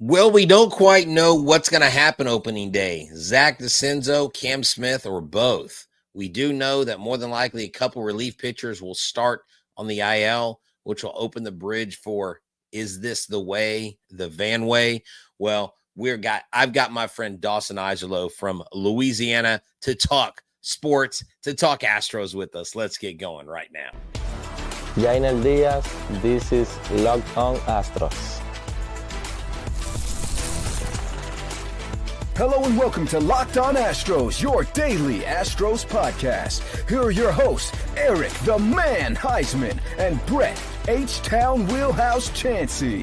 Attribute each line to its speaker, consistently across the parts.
Speaker 1: Well, we don't quite know what's going to happen opening day. Zach Denzezo, Cam Smith, or both. We do know that more than likely a couple relief pitchers will start on the IL, which will open the bridge for, is this the way, the VanWey? Well, I've got my friend Dawson Eiserloh from Louisiana to talk sports, to talk Astros with us. Let's get going right now.
Speaker 2: Jainer Diaz, this is On Astros.
Speaker 3: Hello and welcome to Locked On Astros, your daily Astros podcast. Here are your hosts, Eric the Man Huysman and Brett Htown Wheelhouse Chancey.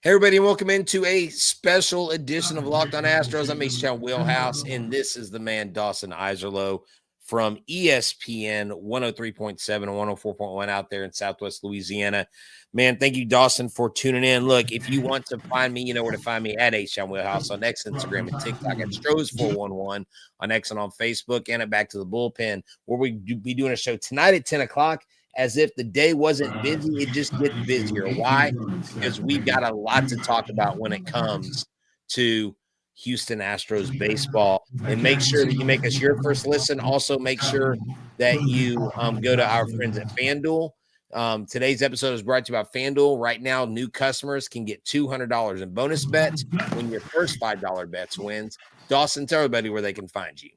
Speaker 1: Hey everybody, and welcome into a special edition of Locked On Astros. I'm Htown Wheelhouse, and this is the man Dawson Eiserloh from ESPN 103.7 and 104.1 out there in Southwest Louisiana. Man, thank you, Dawson, for tuning in. Look, if you want to find me, you know where to find me at Htown Wheelhouse on X, Instagram, and TikTok, at Stros411 on X and on Facebook, and at Back to the Bullpen, where we be doing a show tonight at 10 o'clock. As if the day wasn't busy, it just gets busier. Why? Because we've got a lot to talk about when it comes to Houston Astros baseball. And make sure that you make us your first listen. Also, make sure that you go to our friends at FanDuel. Today's episode is brought to you by FanDuel. Right now, new customers can get $200 in bonus bets when your first $5 bets wins. Dawson, tell everybody where they can find you.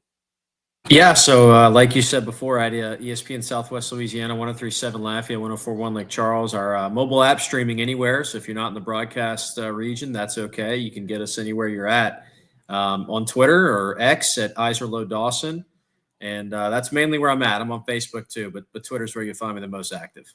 Speaker 4: Yeah, so like you said before, at ESPN Southwest Louisiana, 103.7 Lafayette, 104.1 Lake Charles, our mobile app streaming anywhere. So if you're not in the broadcast region, that's okay. You can get us anywhere you're at. On Twitter or X at Eiserloh Dawson. And that's mainly where I'm at. I'm on Facebook too, but Twitter's where you find me the most active.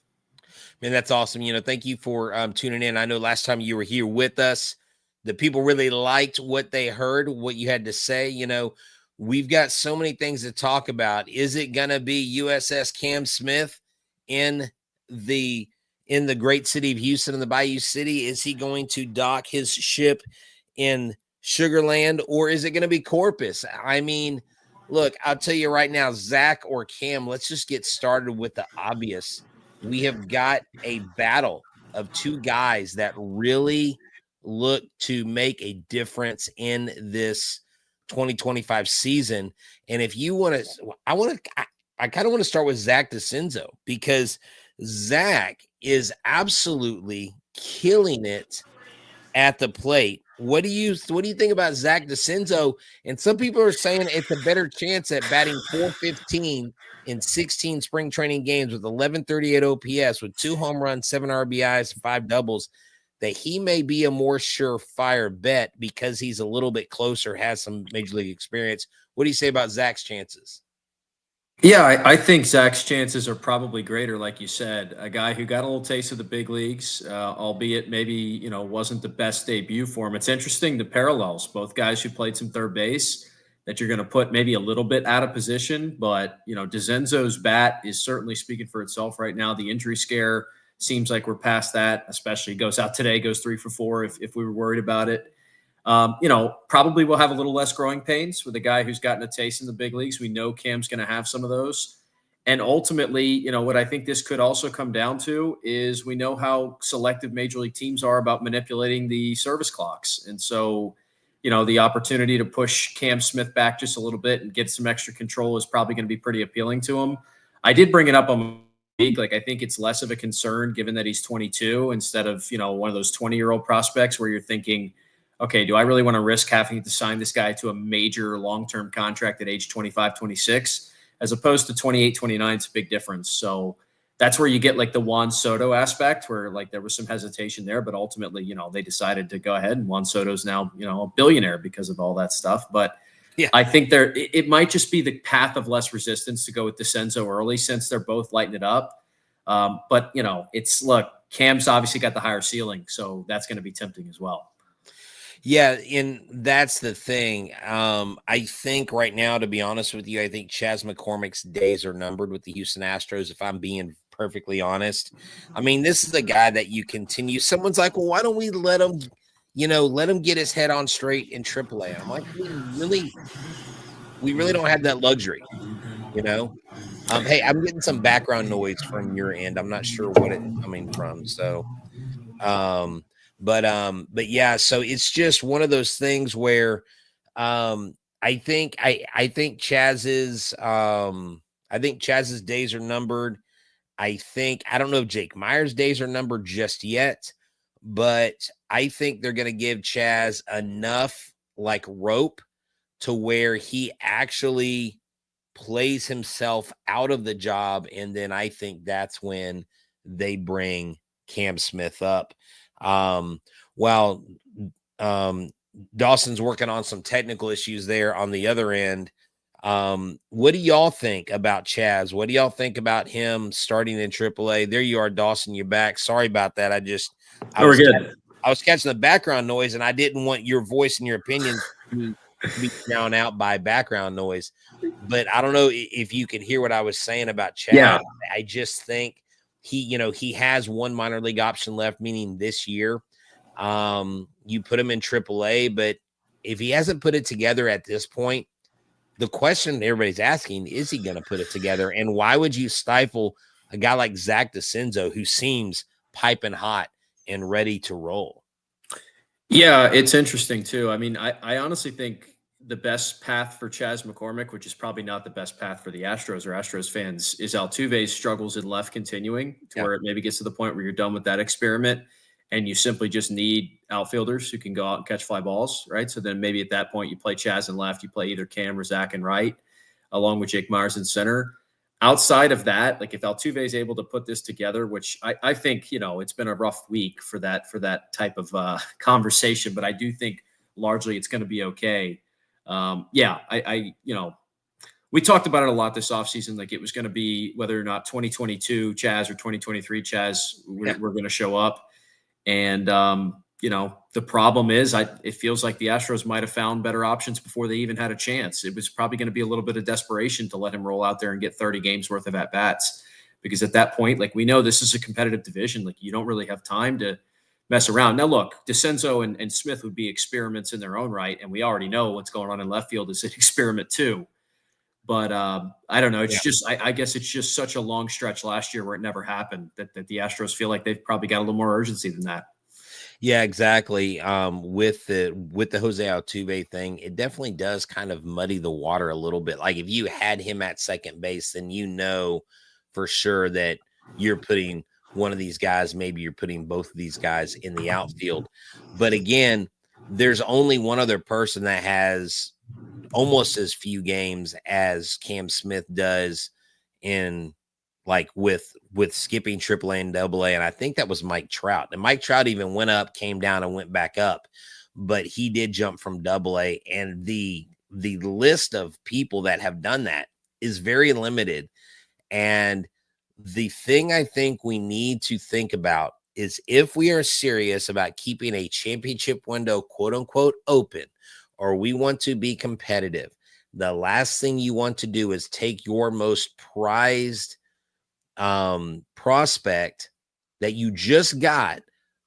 Speaker 1: Man, that's awesome. You know, thank you for tuning in. I know last time you were here with us, the people really liked what they heard, what you had to say. You know, we've got so many things to talk about. Is it going to be USS Cam Smith in the great city of Houston, in the Bayou City? Is he going to dock his ship in Sugarland, or is it going to be Corpus? I mean, look, I'll tell you right now, Zach or Cam, let's just get started with the obvious. We have got a battle of two guys that really look to make a difference in this 2025 season. And if you want to, I kind of want to start with Zach Denzezo, because Zach is absolutely killing it at the plate. What do you think about Zach Denzezo? And some people are saying it's a better chance at batting .415 in 16 spring training games with 1138 OPS, with 2 home runs, 7 RBIs, 5 doubles, that he may be a more surefire bet because he's a little bit closer, has some major league experience. What do you say about Zach's chances?
Speaker 4: Yeah, I think Zach's chances are probably greater, like you said. A guy who got a little taste of the big leagues, albeit maybe, wasn't the best debut for him. It's interesting, the parallels, both guys who played some third base that you're going to put maybe a little bit out of position. But, Denzezo's bat is certainly speaking for itself right now. The injury scare seems like we're past that, especially goes out today, goes 3 for 4 if we were worried about it. Probably we'll have a little less growing pains with a guy who's gotten a taste in the big leagues. We know Cam's going to have some of those. And ultimately, what I think this could also come down to is we know how selective major league teams are about manipulating the service clocks. And so, the opportunity to push Cam Smith back just a little bit and get some extra control is probably going to be pretty appealing to him. I did bring it up on week. Like, I think it's less of a concern given that he's 22 instead of, one of those 20-year-old prospects where you're thinking, okay, do I really want to risk having to sign this guy to a major long-term contract at age 25, 26, as opposed to 28, 29? It's a big difference. So that's where you get like the Juan Soto aspect where like there was some hesitation there, but ultimately, they decided to go ahead, and Juan Soto's now, a billionaire because of all that stuff. But yeah, I think it might just be the path of less resistance to go with Denzezo early, since they're both lighting it up. But look, Cam's obviously got the higher ceiling, so that's going to be tempting as well.
Speaker 1: Yeah, and that's the thing. I think right now, to be honest with you, I think Chas McCormick's days are numbered with the Houston Astros, if I'm being perfectly honest. I mean, this is a guy that you continue. Someone's like, well, why don't we let him get his head on straight in AAA? I'm like, we really don't have that luxury, Hey, I'm getting some background noise from your end. I'm not sure what it's coming from, so But yeah, so it's just one of those things where I think Chaz's days are numbered. I don't know if Jake Meyers' days are numbered just yet, but I think they're going to give Chaz enough like rope to where he actually plays himself out of the job. And then I think that's when they bring Cam Smith up. Dawson's working on some technical issues there on the other end. What do y'all think about Chaz? What do y'all think about him starting in AAA? There you are, Dawson. You're back. Sorry about that. I was catching the background noise, and I didn't want your voice and your opinion to be drowned out by background noise. But I don't know if you could hear what I was saying about Chaz.
Speaker 4: Yeah.
Speaker 1: I just think he has one minor league option left, meaning this year. You put him in AAA, but if he hasn't put it together at this point, the question everybody's asking, is he going to put it together? And why would you stifle a guy like Zach Denzezo, who seems piping hot and ready to roll?
Speaker 4: Yeah, it's interesting too. I mean, I honestly think the best path for Chas McCormick, which is probably not the best path for the Astros or Astros fans, is Altuve's struggles in left continuing to where it maybe gets to the point where you're done with that experiment and you simply just need outfielders who can go out and catch fly balls, right? So then maybe at that point you play Chaz in left, you play either Cam or Zach in right, along with Jake Meyers in center. Outside of that, like if Altuve is able to put this together, which I think, it's been a rough week for that type of conversation, but I do think largely it's going to be okay. We talked about it a lot this offseason. Like it was going to be whether or not 2022 Chaz or 2023 Chaz we're going to show up. And, the problem is it feels like the Astros might have found better options before they even had a chance. It was probably going to be a little bit of desperation to let him roll out there and get 30 games worth of at-bats, because at that point, like we know this is a competitive division. Like you don't really have time to mess around. Now, look, Denzezo and Smith would be experiments in their own right. And we already know what's going on in left field is an experiment too. But I don't know. It's just, I guess it's just such a long stretch last year where it never happened that the Astros feel like they've probably got a little more urgency than that.
Speaker 1: Yeah, exactly. With the Jose Altuve thing, it definitely does kind of muddy the water a little bit. Like if you had him at second base, then for sure that you're putting one of these guys, maybe you're putting both of these guys in the outfield. But again, there's only one other person that has almost as few games as Cam Smith does in like with skipping AAA and AA. And I think that was Mike Trout. And Mike Trout even went up, came down and went back up, but he did jump from AA. And the list of people that have done that is very limited. And the thing I think we need to think about is if we are serious about keeping a championship window, quote unquote, open, or we want to be competitive, the last thing you want to do is take your most prized prospect that you just got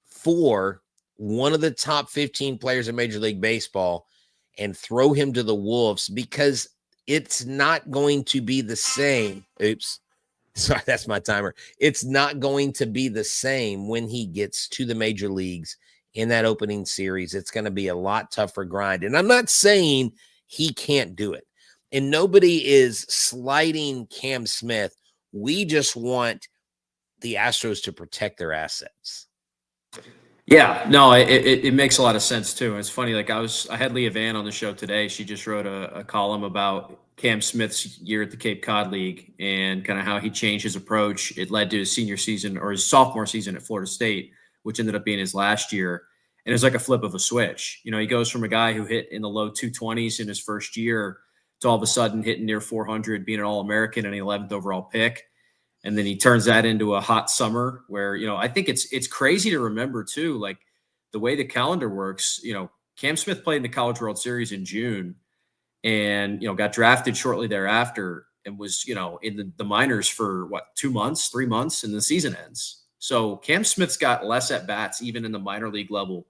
Speaker 1: for one of the top 15 players in Major League Baseball and throw him to the wolves, because it's not going to be the same. Oops. Sorry, that's my timer. It's not going to be the same when he gets to the major leagues in that opening series. It's going to be a lot tougher grind. And I'm not saying he can't do it. And nobody is sliding Cam Smith. We just want the Astros to protect their assets.
Speaker 4: Yeah, no, it makes a lot of sense too. It's funny. Like I had Leah Van on the show today. She just wrote a column about Cam Smith's year at the Cape Cod League and kind of how he changed his approach. It led to his senior season or his sophomore season at Florida State, which ended up being his last year. And it was like a flip of a switch. He goes from a guy who hit in the low 220s in his first year to all of a sudden hitting near 400, being an All-American and an 11th overall pick. And then he turns that into a hot summer where, I think it's crazy to remember too, like the way the calendar works. Cam Smith played in the College World Series in June and, got drafted shortly thereafter and was, in the minors for 3 months, and the season ends. So Cam Smith's got less at bats, even in the minor league level,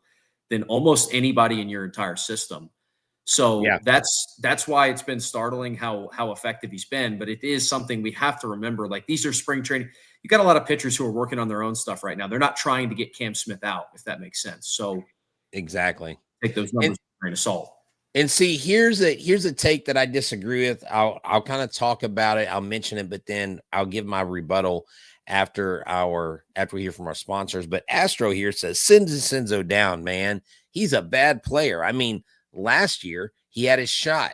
Speaker 4: than almost anybody in your entire system. So that's why it's been startling how effective he's been. But it is something we have to remember. Like these are spring training. you got a lot of pitchers who are working on their own stuff right now. They're not trying to get Cam Smith out, if that makes sense. So
Speaker 1: exactly,
Speaker 4: take those numbers with a grain of salt.
Speaker 1: And see, here's a take that I disagree with. I'll kind of talk about it. I'll mention it, but then I'll give my rebuttal after we hear from our sponsors. But Astro here says, send Denzezo down, man. He's a bad player. I mean, last year he had his shot.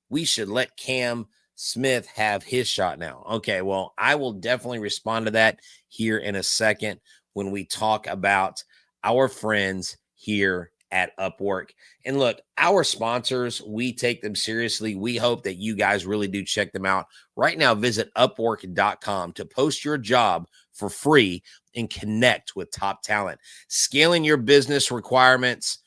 Speaker 1: We should let Cam Smith have his shot now. Okay, well, I will definitely respond to that here in a second when we talk about our friends here at Upwork. And look, our sponsors, we take them seriously. We hope that you guys really do check them out. Right now, visit Upwork.com to post your job for free and connect with top talent. Scaling your business requires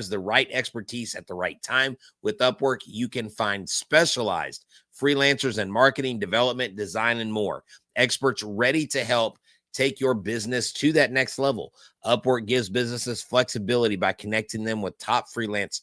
Speaker 1: the right expertise at the right time. With Upwork, you can find specialized freelancers in marketing, development, design, and more. Experts ready to help take your business to that next level. Upwork gives businesses flexibility by connecting them with top freelance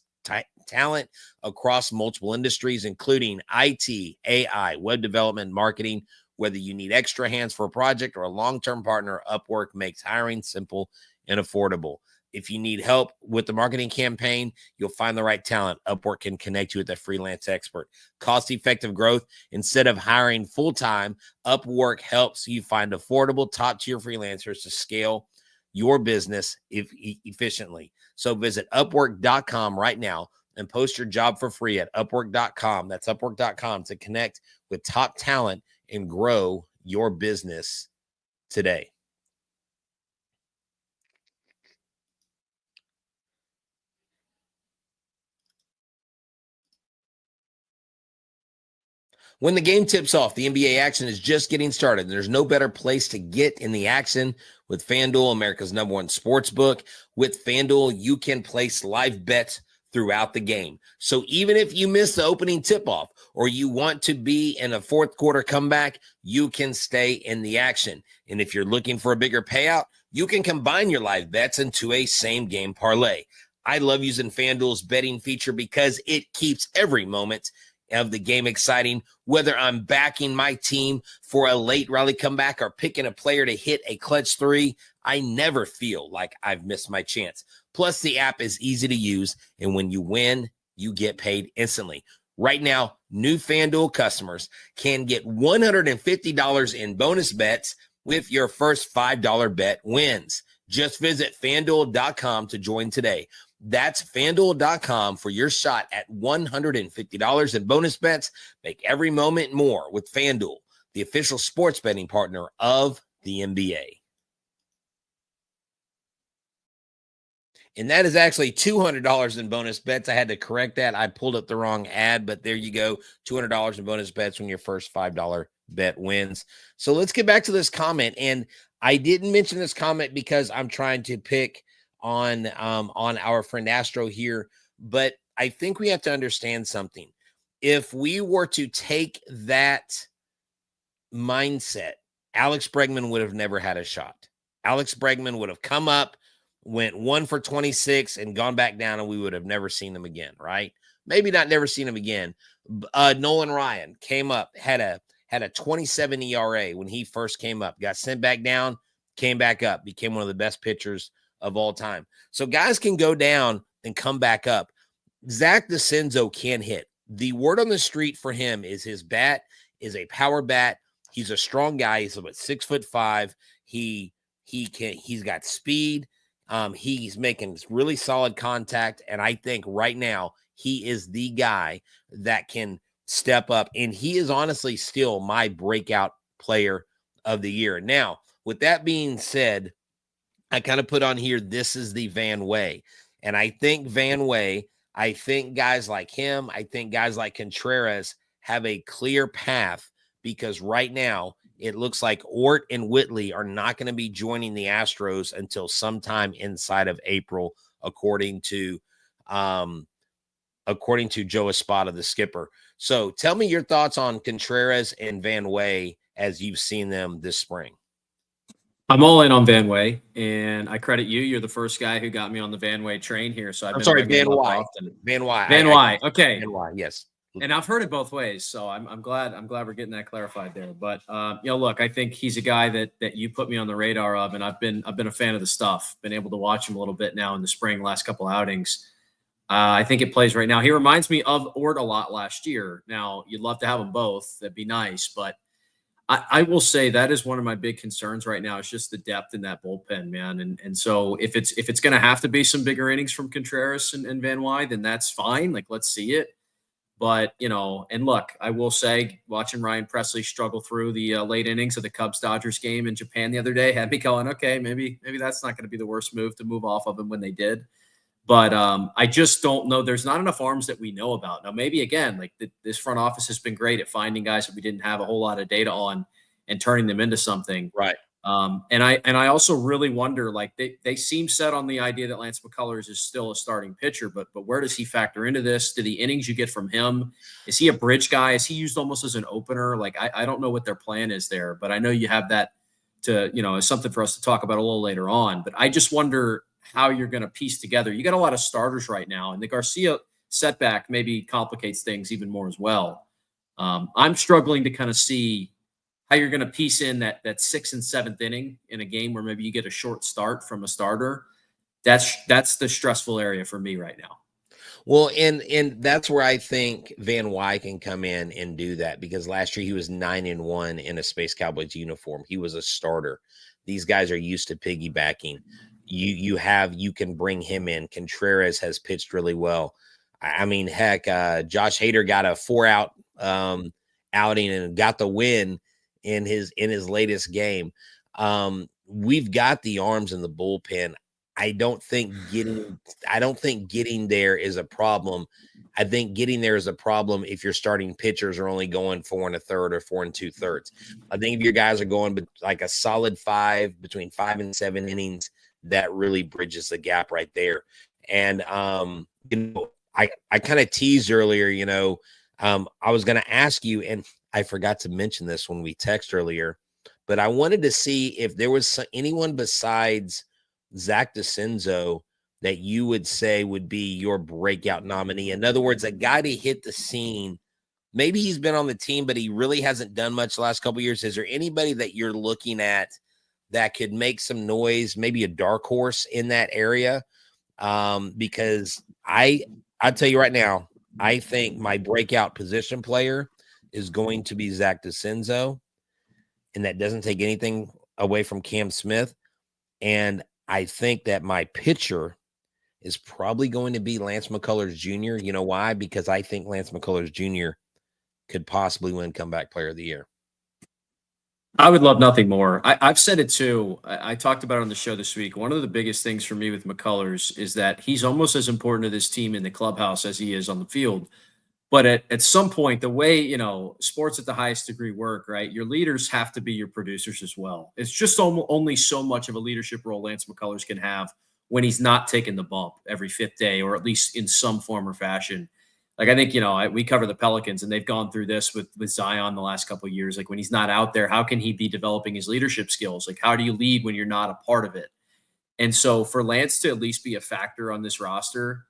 Speaker 1: talent across multiple industries, including IT, AI, web development, marketing. Whether you need extra hands for a project or a long-term partner, Upwork makes hiring simple and affordable. If you need help with the marketing campaign, you'll find the right talent. Upwork can connect you with a freelance expert. Cost-effective growth. Instead of hiring full-time, Upwork helps you find affordable, top-tier freelancers to scale your business efficiently. So visit Upwork.com right now and post your job for free at Upwork.com. That's Upwork.com to connect with top talent and grow your business today. When the game tips off, the NBA action is just getting started. There's no better place to get in the action with FanDuel, America's #1 sports book. With FanDuel, you can place live bets throughout the game. So even if you miss the opening tip-off or you want to be in a fourth quarter comeback, you can stay in the action. And if you're looking for a bigger payout, you can combine your live bets into a same-game parlay. I love using FanDuel's betting feature because it keeps every moment of the game exciting. Whether I'm backing my team for a late rally comeback or picking a player to hit a clutch three, I never feel like I've missed my chance. Plus, the app is easy to use, and when you win, you get paid instantly. Right now, new FanDuel customers can get $150 in bonus bets with your first $5 bet wins. Just visit FanDuel.com to join today. That's FanDuel.com for your shot at $150 in bonus bets. Make every moment more with FanDuel, the official sports betting partner of the NBA. And that is actually $200 in bonus bets. I had to correct that. I pulled up the wrong ad, but there you go. $200 in bonus bets when your first $5 bet wins. So let's get back to this comment. And I didn't mention this comment because I'm trying to pick on our friend Astro here, but I think we have to understand something. If we were to take that mindset, Alex Bregman would have never had a shot. Alex Bregman would have come up, went 1 for 26 and gone back down, and we would have never seen him again, right? Maybe not never seen him again. Nolan Ryan came up, had a 27 ERA when he first came up, got sent back down, came back up, became one of the best pitchers of all time. So guys can go down and come back up. Zach Denzezo can hit. The word on the street for him is his bat is a power bat. He's a strong guy. He's about 6'5". He's got speed. He's making really solid contact. And I think right now he is the guy that can step up. And he is honestly still my breakout player of the year. Now, with that being said, I kind of put on here, this is the VanWey. And I think VanWey, I think guys like him, I think guys like Contreras have a clear path because right now it looks like Ort and Whitley are not going to be joining the Astros until sometime inside of April, according to Joe Espada, the skipper. So tell me your thoughts on Contreras and VanWey as you've seen them this spring.
Speaker 4: I'm all in on VanWey, and I credit you. You're the first guy who got me on the VanWey train here. So
Speaker 1: I'm sorry, VanWey.
Speaker 4: VanWey. Okay.
Speaker 1: VanWey, yes.
Speaker 4: And I've heard it both ways, so I'm glad we're getting that clarified there. But look, I think he's a guy that you put me on the radar of, and I've been a fan of the stuff. Been able to watch him a little bit now in the spring, last couple outings. I think it plays right now. He reminds me of Ort a lot last year. Now, you'd love to have them both. That'd be nice, but I will say that is one of my big concerns right now. It's just the depth in that bullpen, man. And so if it's going to have to be some bigger innings from Contreras and VanWey, then that's fine. Like, let's see it. But, and look, I will say watching Ryan Presley struggle through the late innings of the Cubs-Dodgers game in Japan the other day had me going, okay, maybe that's not going to be the worst move to move off of him when they did. But I just don't know. There's not enough arms that we know about. Now, maybe, again, like this front office has been great at finding guys that we didn't have a whole lot of data on and turning them into something.
Speaker 1: Right.
Speaker 4: And I also really wonder, like, they seem set on the idea that Lance McCullers is still a starting pitcher, but where does he factor into this? Do the innings you get from him, is he a bridge guy? Is he used almost as an opener? Like, I don't know what their plan is there, but I know you have that to, as something for us to talk about a little later on. But I just wonder how you're going to piece together. You got a lot of starters right now, and the Garcia setback maybe complicates things even more as well. I'm struggling to kind of see how you're going to piece in that 6th and 7th inning in a game where maybe you get a short start from a starter. That's the stressful area for me right now.
Speaker 1: Well, and that's where I think VanWey can come in and do that, because last year he was 9-1 in a Space Cowboys uniform. He was a starter. These guys are used to piggybacking. You can bring him in. Contreras has pitched really well. I mean, heck, Josh Hader got a 4-out outing and got the win in his latest game. We've got the arms in the bullpen. I don't think getting there is a problem. I think getting there is a problem if your starting pitchers are only going 4 1/3 or 4 2/3. I think if your guys are going like a solid 5, between 5 and 7 innings, that really bridges the gap right there. And I kind of teased earlier, I was going to ask you, and I forgot to mention this when we text earlier, but I wanted to see if there was anyone besides Zach Denzezo that you would say would be your breakout nominee. In other words, a guy to hit the scene. Maybe he's been on the team, but he really hasn't done much the last couple of years. Is there anybody that you're looking at that could make some noise, maybe a dark horse in that area? Because I'll tell you right now, I think my breakout position player is going to be Zach Denzezo, and that doesn't take anything away from Cam Smith. And I think that my pitcher is probably going to be Lance McCullers Jr. You know why? Because I think Lance McCullers Jr. could possibly win Comeback Player of the Year.
Speaker 4: I would love nothing more. I've said it too. I talked about it on the show this week. One of the biggest things for me with McCullers is that he's almost as important to this team in the clubhouse as he is on the field. But at some point, the way, sports at the highest degree work, right? Your leaders have to be your producers as well. It's just only so much of a leadership role Lance McCullers can have when he's not taking the bump every 5th day, or at least in some form or fashion. Like, I think, we cover the Pelicans, and they've gone through this with Zion the last couple of years. Like, when he's not out there, how can he be developing his leadership skills? Like, how do you lead when you're not a part of it? And so for Lance to at least be a factor on this roster,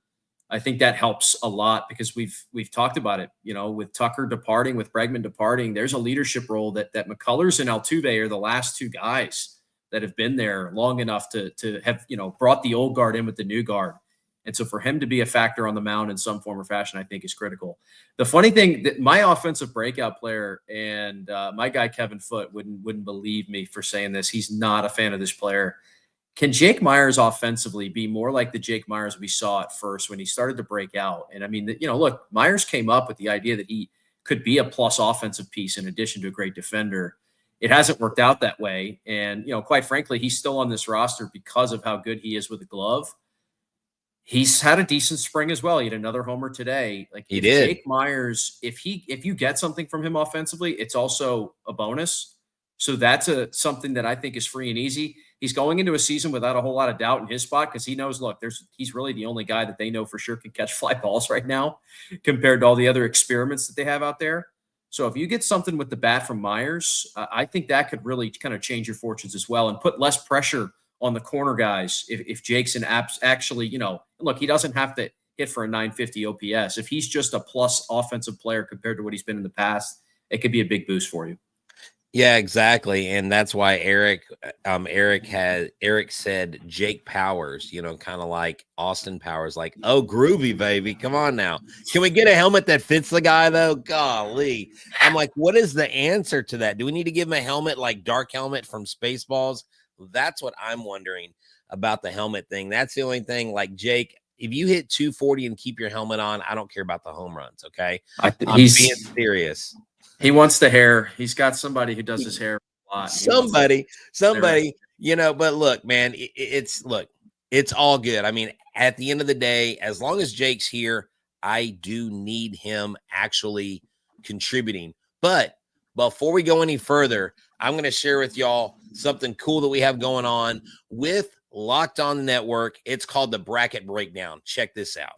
Speaker 4: I think that helps a lot, because we've talked about it, with Tucker departing, with Bregman departing, there's a leadership role that McCullers and Altuve are the last 2 guys that have been there long enough to have, brought the old guard in with the new guard. And so for him to be a factor on the mound in some form or fashion, I think is critical. The funny thing, that my offensive breakout player, and my guy Kevin Foote wouldn't believe me for saying this, he's not a fan of this player. Can Jake Myers offensively be more like the Jake Myers we saw at first when he started to break out? And I mean, look, Myers came up with the idea that he could be a plus offensive piece in addition to a great defender. It hasn't worked out that way. And, quite frankly, he's still on this roster because of how good he is with the glove. He's had a decent spring as well. He had another homer today. Like,
Speaker 1: he did.
Speaker 4: Jake Myers, if you get something from him offensively, it's also a bonus. So that's something that I think is free and easy. He's going into a season without a whole lot of doubt in his spot, because he knows, look, he's really the only guy that they know for sure can catch fly balls right now compared to all the other experiments that they have out there. So if you get something with the bat from Myers, I think that could really kind of change your fortunes as well and put less pressure on the corner guys. If Jake's actually, look, he doesn't have to hit for a 950 OPS. If he's just a plus offensive player compared to what he's been in the past, it could be a big boost for you.
Speaker 1: Yeah, exactly. And that's why Eric said Jake Powers, kind of like Austin Powers, like, oh, groovy, baby. Come on now. Can we get a helmet that fits the guy, though? Golly. I'm like, what is the answer to that? Do we need to give him a helmet like Dark Helmet from Spaceballs? That's what I'm wondering about the helmet thing. That's the only thing. Like, Jake, if you hit 240 and keep your helmet on, I don't care about the home runs, okay? I'm being serious.
Speaker 4: He wants the hair. He's got somebody who does his hair a lot.
Speaker 1: Somebody, but look, man, it's all good. I mean, at the end of the day, as long as Jake's here, I do need him actually contributing. But before we go any further, I'm going to share with y'all something cool that we have going on with Locked On Network. It's called the Bracket Breakdown. Check this out.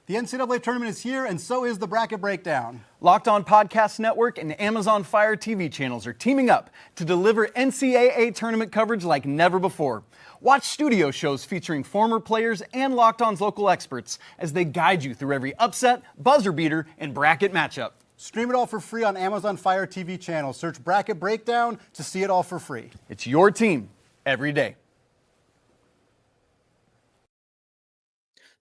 Speaker 5: The NCAA tournament is here, and so is the Bracket Breakdown.
Speaker 6: Locked On Podcast Network and Amazon Fire TV channels are teaming up to deliver NCAA tournament coverage like never before. Watch studio shows featuring former players and Locked On's local experts as they guide you through every upset, buzzer beater, and bracket matchup.
Speaker 5: Stream it all for free on Amazon Fire TV channel. Search Bracket Breakdown to see it all for free.
Speaker 6: It's your team every day.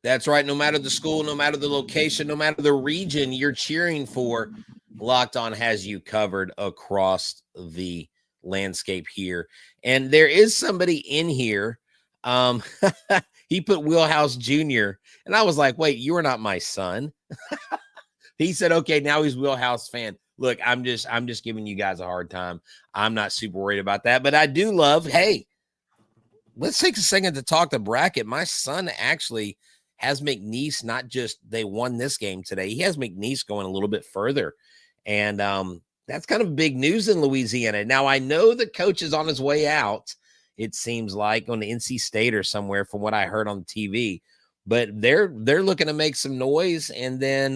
Speaker 1: That's right. No matter the school, no matter the location, no matter the region you're cheering for, Locked On has you covered across the landscape here. And there is somebody in here. He put Wheelhouse Jr. And I was like, wait, you are not my son. He said, okay, now he's Wheelhouse fan. Look, I'm just giving you guys a hard time. I'm not super worried about that. But I do love, hey, let's take a second to talk the bracket. My son actually has McNeese, not just they won this game today. He has McNeese going a little bit further. And that's kind of big news in Louisiana. Now, I know the coach is on his way out, it seems like, on the NC State or somewhere from what I heard on the TV. But they're looking to make some noise. And then,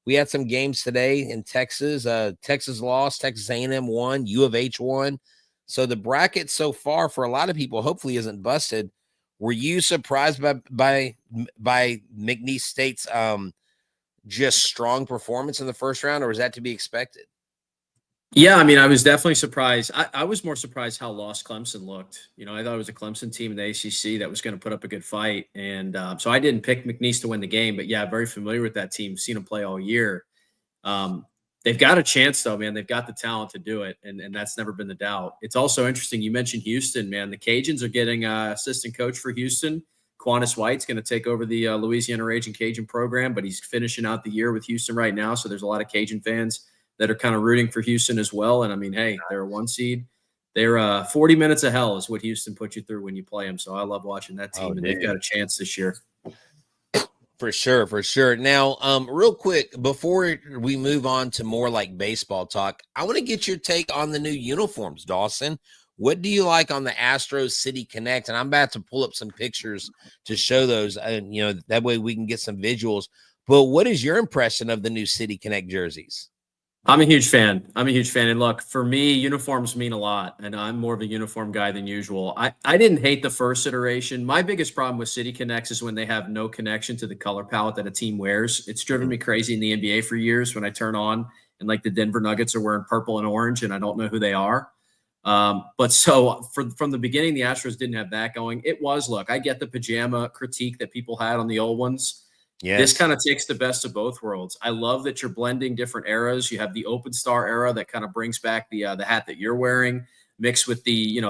Speaker 1: we had some games today in Texas. Texas lost, Texas A&M won, U of H won. So the bracket so far for a lot of people hopefully isn't busted. Were you surprised by McNeese State's just strong performance in the first round, or was that to be expected?
Speaker 4: Yeah, I mean, I was definitely surprised. I was more surprised how lost Clemson looked. I thought it was a Clemson team in the ACC that was going to put up a good fight. And so I didn't pick McNeese to win the game. But, yeah, very familiar with that team, seen them play all year. They've got a chance, though, man. They've got the talent to do it, and that's never been the doubt. It's also interesting. You mentioned Houston, man. The Cajuns are getting assistant coach for Houston. Quantas White's going to take over the Louisiana Raging Cajun program, but he's finishing out the year with Houston right now, so there's a lot of Cajun fans that are kind of rooting for Houston as well. And, I mean, hey, they're a 1 seed. They're 40 minutes of hell is what Houston puts you through when you play them, so I love watching that team, and they've got a chance this year.
Speaker 1: For sure. Now, real quick, before we move on to more like baseball talk, I want to get your take on the new uniforms, Dawson. What do you like on the Astros City Connect? And I'm about to pull up some pictures to show those, and that way we can get some visuals. But what is your impression of the new City Connect jerseys?
Speaker 4: I'm a huge fan. And look, for me, uniforms mean a lot, and I'm more of a uniform guy than usual. I didn't hate the first iteration. My biggest problem with City Connects is when they have no connection to the color palette that a team wears. It's driven me crazy in the NBA for years when I turn on and like the Denver Nuggets are wearing purple and orange, and I don't know who they are. But so from the beginning, the Astros didn't have that going. Look, I get the pajama critique that people had on the old ones. Yes. This kind of takes the best of both worlds. I love that you're blending different eras. You have the Open Star era that kind of brings back the hat that you're wearing, mixed with the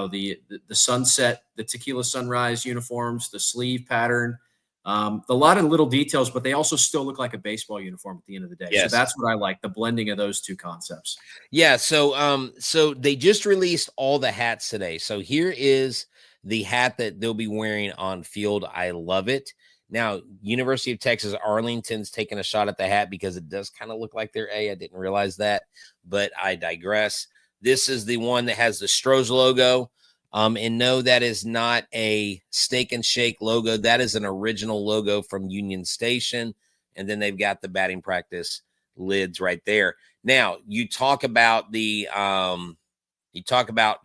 Speaker 4: sunset, the tequila sunrise uniforms, the sleeve pattern, a lot of little details, but they also still look like a baseball uniform at the end of the day. Yes. So that's what I like, the blending of those two concepts.
Speaker 1: Yeah. So they just released all the hats today. So here is the hat that they'll be wearing on field. I love it. Now, University of Texas Arlington's taking a shot at the hat because it does kind of look like their A. I didn't realize that, but I digress. This is the one that has the Astros logo. And no, that is not a Steak and Shake logo. That is an original logo from Union Station. And then they've got the batting practice lids right there. Now, you talk about the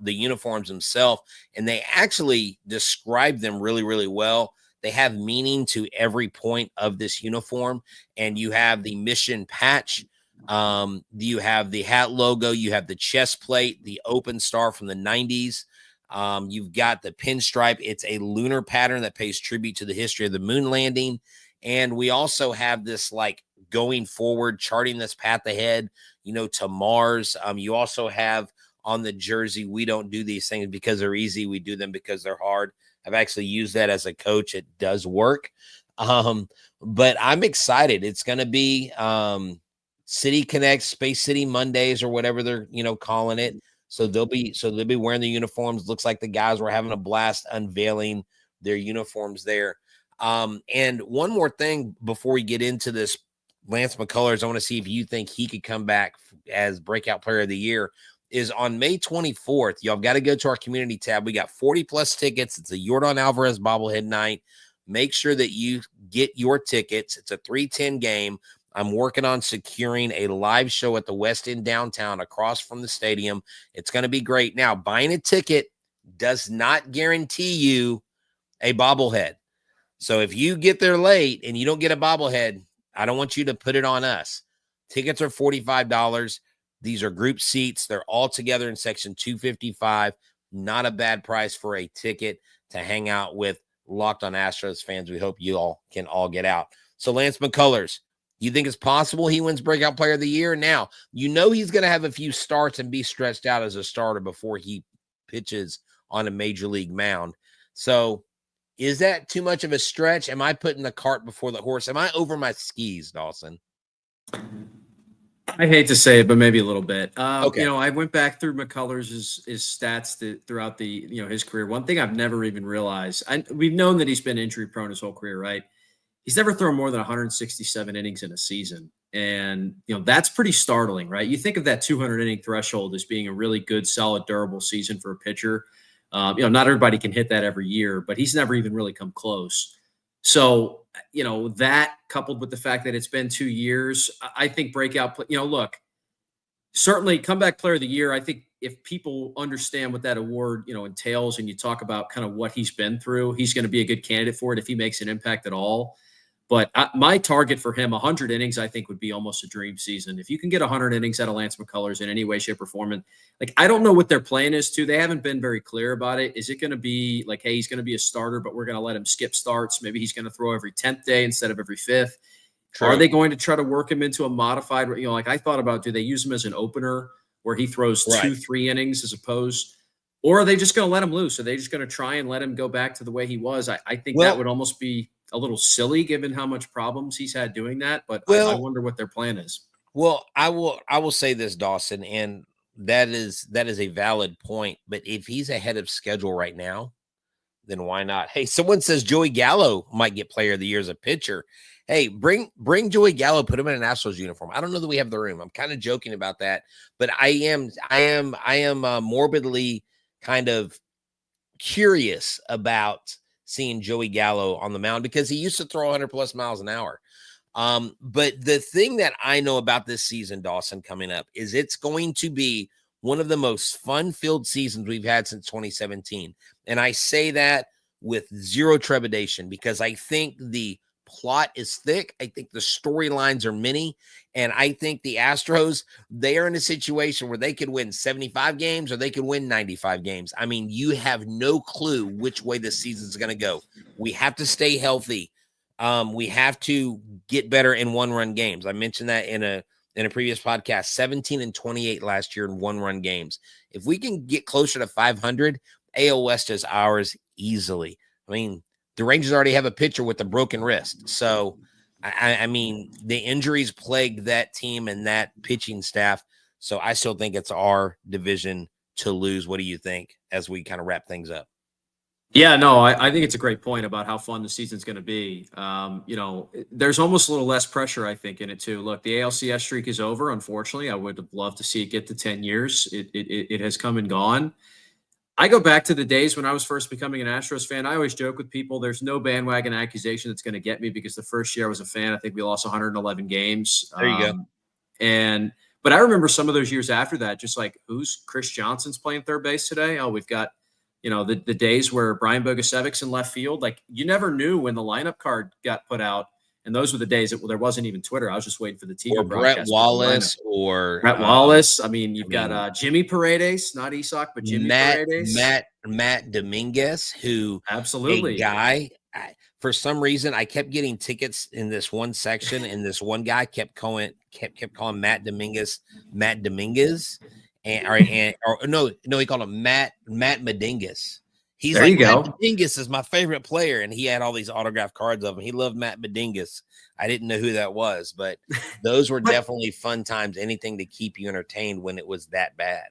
Speaker 1: uniforms themselves, and they actually describe them really, really well. They have meaning to every point of this uniform. And you have the mission patch. You have the hat logo. You have the chest plate, the open star from the 90s. You've got the pinstripe. It's a lunar pattern that pays tribute to the history of the moon landing. And we also have this like going forward, charting this path ahead, to Mars. You also have on the jersey, we don't do these things because they're easy. We do them because they're hard. I've actually used that as a coach. It does work. But I'm excited. It's going to be City Connect, Space City Mondays, or whatever they're, calling it. So they'll be wearing the uniforms. Looks like the guys were having a blast unveiling their uniforms there. And one more thing before we get into this, Lance McCullers, I want to see if you think he could come back as Breakout Player of the Year. Is on May 24th. Y'all got to go to our community tab. We got 40 plus tickets. It's a Yordan Alvarez bobblehead night. Make sure that you get your tickets. It's a 3:10 game. I'm working on securing a live show at the West End downtown across from the stadium. It's going to be great. Now, buying a ticket does not guarantee you a bobblehead. So if you get there late and you don't get a bobblehead, I don't want you to put it on us. Tickets are $45. These are group seats. They're all together in section 255. Not a bad price for a ticket to hang out with Locked On Astros fans. We hope you all can all get out. So Lance McCullers, you think it's possible he wins Breakout Player of the Year? Now, he's going to have a few starts and be stretched out as a starter before he pitches on a major league mound. So is that too much of a stretch? Am I putting the cart before the horse? Am I over my skis, Dawson?
Speaker 4: I hate to say it, but maybe a little bit.
Speaker 1: Okay.
Speaker 4: I went back through McCullers' his stats throughout the his career. One thing I've never even realized, we've known that he's been injury prone his whole career, right? He's never thrown more than 167 innings in a season, and that's pretty startling, right? You think of that 200 inning threshold as being a really good, solid, durable season for a pitcher. Not everybody can hit that every year, but he's never even really come close. So, that coupled with the fact that it's been 2 years, I think Breakout, look, certainly Comeback Player of the Year. I think if people understand what that award, entails, and you talk about kind of what he's been through, he's going to be a good candidate for it if he makes an impact at all. But my target for him, 100 innings, I think would be almost a dream season. If you can get 100 innings out of Lance McCullers in any way, shape, or form, I don't know what their plan is too. They haven't been very clear about it. Is it going to be like, hey, he's going to be a starter, but we're going to let him skip starts? Maybe he's going to throw every 10th day instead of every 5th. True. Are they going to try to work him into a modified, I thought about, do they use him as an opener where he throws 2-3 innings as opposed, or are they just going to let him loose? Are they just going to try and let him go back to the way he was? I think that would almost be a little silly given how much problems he's had doing that, but I wonder what their plan is.
Speaker 1: Well, I will say this, Dawson, and that is a valid point. But if he's ahead of schedule right now, then why not? Hey, someone says Joey Gallo might get Player of the Year as a pitcher. Hey, bring Joey Gallo, put him in an Astros uniform. I don't know that we have the room. I'm kind of joking about that, but I am morbidly kind of curious about seeing Joey Gallo on the mound because he used to throw 100 plus miles an hour. But the thing that I know about this season, Dawson, coming up is it's going to be one of the most fun-filled seasons we've had since 2017. And I say that with zero trepidation because I think the plot is thick. I think the storylines are many. And I think the Astros, they are in a situation where they could win 75 games or they could win 95 games. I mean, you have no clue which way this season is going to go. We have to stay healthy. We have to get better in one-run games. I mentioned that in a previous podcast, 17-28 last year in one-run games. If we can get closer to 500, AL West is ours easily. I mean, the Rangers already have a pitcher with a broken wrist. So, I mean, the injuries plague that team and that pitching staff. So I still think it's our division to lose. What do you think as we kind of wrap things up?
Speaker 4: Yeah, no, I think it's a great point about how fun the season's going to be. There's almost a little less pressure, I think, in it too. Look, the ALCS streak is over, unfortunately. I would have loved to see it get to 10 years. It has come and gone. I go back to the days when I was first becoming an Astros fan. I always joke with people, there's no bandwagon accusation that's going to get me because the first year I was a fan, I think we lost 111 games.
Speaker 1: There you go.
Speaker 4: But I remember some of those years after that, just like, who's Chris Johnson's playing third base today? Oh, we've got you know, the days where Brian Bogusevic's in left field, like you never knew when the lineup card got put out. And those were the days that there wasn't even Twitter. I was just waiting for the TV
Speaker 1: or Brett Wallace or
Speaker 4: Brett Wallace. I mean, you've got Jimmy Paredes, not Isak, but Jimmy Paredes.
Speaker 1: Matt Dominguez, who
Speaker 4: absolutely
Speaker 1: a guy. For some reason, I kept getting tickets in this one section, and this one guy kept calling Matt Dominguez, and no, he called him Matt Medingus. He's
Speaker 4: there
Speaker 1: like,
Speaker 4: Matt
Speaker 1: Medingus is my favorite player, and he had all these autographed cards of him. He loved Matt Medingus. I didn't know who that was, but those were definitely fun times. Anything to keep you entertained when it was that bad.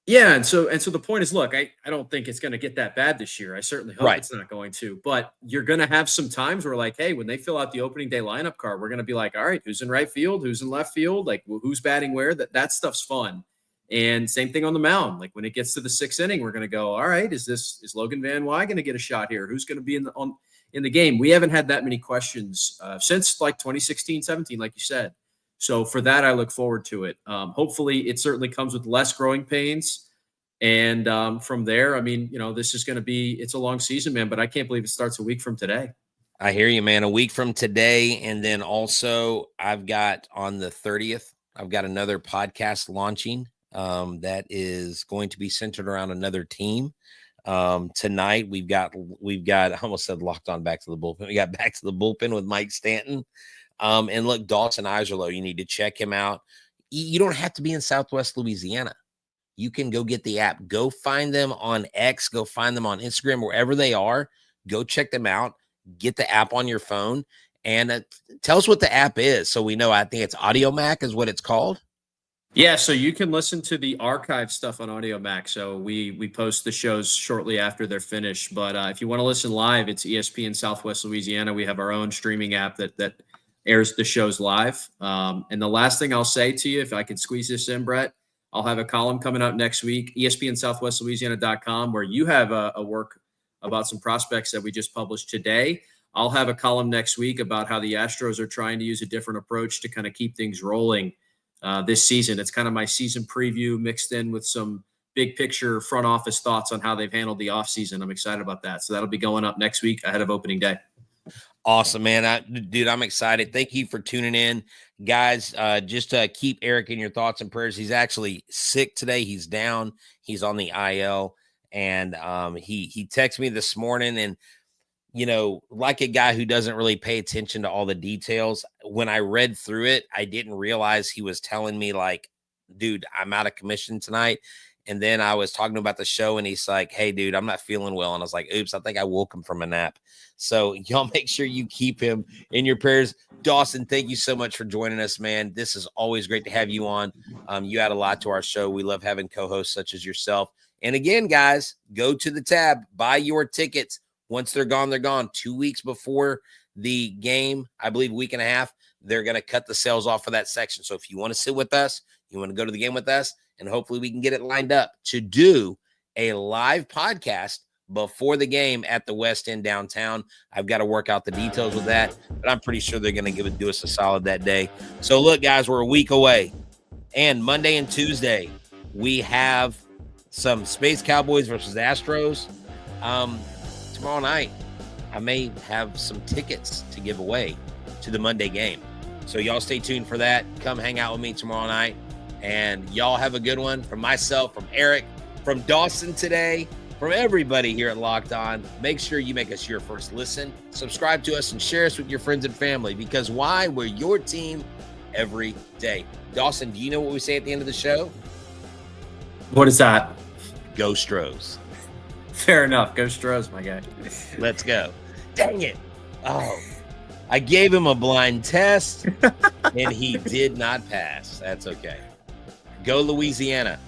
Speaker 4: Yeah, and so the point is, look, I don't think it's going to get that bad this year. I certainly hope it's not going to. But you're going to have some times where, like, hey, when they fill out the opening day lineup card, we're going to be like, all right, who's in right field, who's in left field, like who's batting where? That stuff's fun. And same thing on the mound. Like when it gets to the 6th inning, we're going to go, all right, is Logan VanWey going to get a shot here? Who's going to be in the game? We haven't had that many questions since like 2016, 17, like you said. So for that, I look forward to it. Hopefully it certainly comes with less growing pains. And from there, I mean, you know, this is going to be, it's a long season, man, but I can't believe it starts a week from today.
Speaker 1: I hear you, man. A week from today. And then also I've got on the 30th, I've got another podcast launching that is going to be centered around another team. Tonight we've got, I almost said locked on back to the bullpen. We got back to the bullpen with Mike Stanton. And look, Dawson Eiserloh, you need to check him out. You don't have to be in Southwest Louisiana. You can go get the app. Go find them on X. Go find them on Instagram, wherever they are. Go check them out. Get the app on your phone and tell us what the app is so we know. I think it's Audio Mac is what it's called.
Speaker 4: Yeah, so you can listen to the archive stuff on Audio Mac. So we post the shows shortly after they're finished. But if you want to listen live, it's ESPN Southwest Louisiana. We have our own streaming app that airs the shows live. And the last thing I'll say to you, if I can squeeze this in, Brett, I'll have a column coming out next week, ESPN where you have a work about some prospects that we just published today. I'll have a column next week about how the Astros are trying to use a different approach to kind of keep things rolling this season. It's kind of my season preview mixed in with some big picture front office thoughts on how they've handled the offseason. I'm excited about that. So that'll be going up next week ahead of opening day.
Speaker 1: Awesome, man. Dude, I'm excited. Thank you for tuning in. Guys, just keep Eric in your thoughts and prayers. He's actually sick today. He's down. He's on the IL. And he texted me this morning, and, you know, like a guy who doesn't really pay attention to all the details, when I read through it, I didn't realize he was telling me, like, dude, I'm out of commission tonight. And then I was talking about the show, and he's like, hey, dude, I'm not feeling well. And I was like, oops, I think I woke him from a nap. So y'all make sure you keep him in your prayers. Dawson, thank you so much for joining us, man. This is always great to have you on. You add a lot to our show. We love having co-hosts such as yourself. And again, guys, go to the tab, buy your tickets. Once they're gone, they're gone. 2 weeks before the game, I believe week and a half, they're going to cut the sales off for that section. So if you want to sit with us, you want to go to the game with us, and hopefully we can get it lined up to do a live podcast before the game at the West End downtown. I've got to work out the details with that, but I'm pretty sure they're going to do us a solid that day. So look, guys, we're a week away, and Monday and Tuesday we have some Space Cowboys versus Astros. Tomorrow night, I may have some tickets to give away to the Monday game. So y'all stay tuned for that. Come hang out with me tomorrow night. And y'all have a good one. From myself, from Eric, from Dawson today, from everybody here at Locked On. Make sure you make us your first listen. Subscribe to us and share us with your friends and family. Because why? We're your team every day. Dawson, do you know what we say at the end of the show?
Speaker 4: What is that?
Speaker 1: Go Stros.
Speaker 4: Fair enough. Go Stros, my guy.
Speaker 1: Let's go. Dang it. Oh, I gave him a blind test, and he did not pass. That's okay. Go Louisiana.